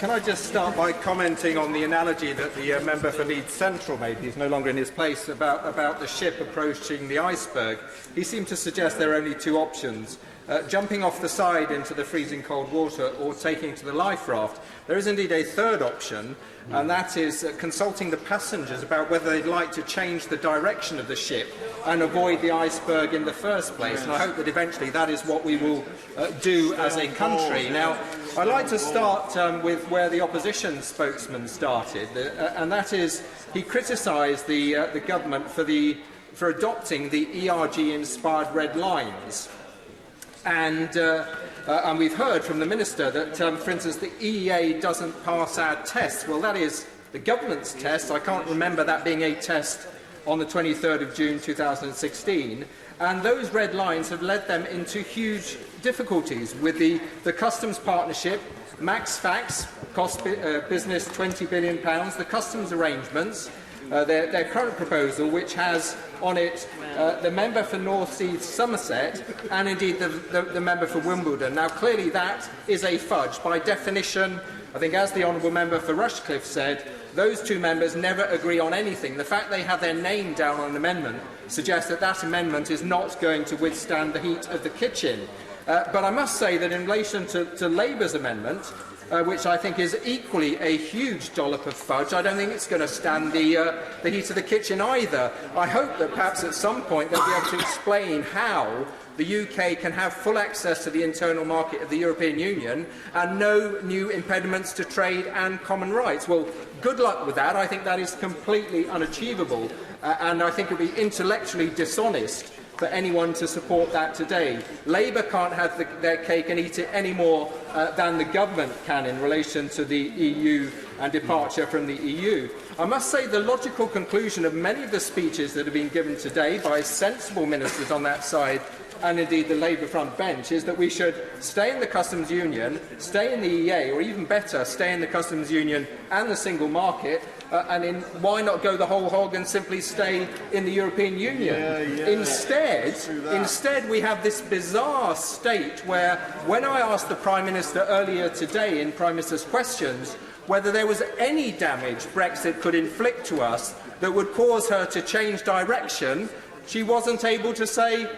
Can I just start by commenting on the analogy that the member for Leeds Central made? He's no longer in his place about the ship approaching the iceberg. He seemed to suggest there are only two options. Jumping off the side into the freezing cold water or taking to the life raft. There is indeed a third option, and that is consulting the passengers about whether they'd like to change the direction of the ship and avoid the iceberg in the first place. And I hope that eventually that is what we will do as a country. Now, I'd like to start with where the opposition spokesman started, and that is he criticised the government for adopting the ERG-inspired red lines. And we've heard from the Minister that, for instance, the EEA doesn't pass our tests. Well, that is the government's test. I can't remember that being a test on the 23rd of June 2016. And those red lines have led them into huge difficulties with the customs partnership. Max Fax cost business £20 billion. The customs arrangements, their current proposal, which has on it the member for North East Somerset and indeed the member for Wimbledon. Now, clearly that is a fudge. By definition, I think as the Honourable Member for Rushcliffe said, those two members never agree on anything. The fact they have their name down on an amendment suggests that that amendment is not going to withstand the heat of the kitchen. But I must say that in relation to Labour's amendment, which I think is equally a huge dollop of fudge, I don't think it's going to stand the heat of the kitchen either. I hope that perhaps at some point they'll be able to explain how the UK can have full access to the internal market of the European Union and no new impediments to trade and common rights. Well, good luck with that. I think that is completely unachievable, and I think it would be intellectually dishonest for anyone to support that today. Labour can't have their cake and eat it any more than the government can in relation to the EU and departure from the EU. I must say the logical conclusion of many of the speeches that have been given today by sensible ministers on that side and indeed the Labour front bench is that we should stay in the customs union, stay in the EEA, or even better, stay in the customs union and the single market, why not go the whole hog and simply stay in the European Union? Instead, we have this bizarre state where, when I asked the Prime Minister earlier today in Prime Minister's questions whether there was any damage Brexit could inflict to us that would cause her to change direction, she wasn't able to say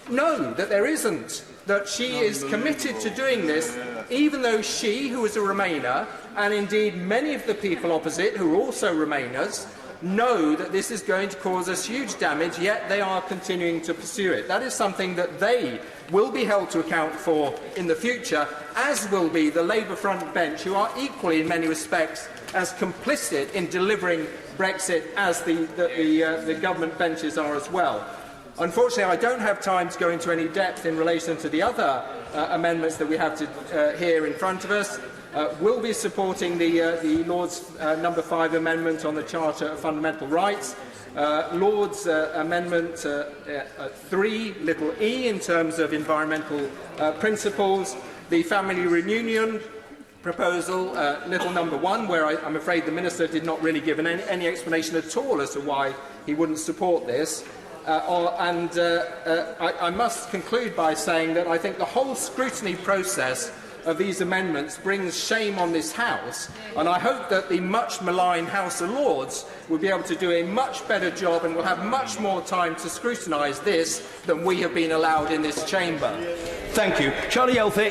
no, that there isn't, that she is committed to doing this, even though she, who is a Remainer, and indeed many of the people opposite, who are also Remainers, know that this is going to cause us huge damage, yet they are continuing to pursue it. That is something that they will be held to account for in the future, as will be the Labour front bench, who are equally, in many respects, as complicit in delivering Brexit as the government benches are as well. Unfortunately, I don't have time to go into any depth in relation to the other amendments that we have to hear in front of us. We'll be supporting the Lord's number 5 amendment on the Charter of Fundamental Rights, Lord's amendment 3, little e, in terms of environmental principles, the family reunion proposal, little number 1, where I'm afraid the Minister did not really give any explanation at all as to why he wouldn't support this. I must conclude by saying that I think the whole scrutiny process of these amendments brings shame on this House, and I hope that the much maligned House of Lords will be able to do a much better job and will have much more time to scrutinise this than we have been allowed in this chamber. Thank you. Charlie Elphick.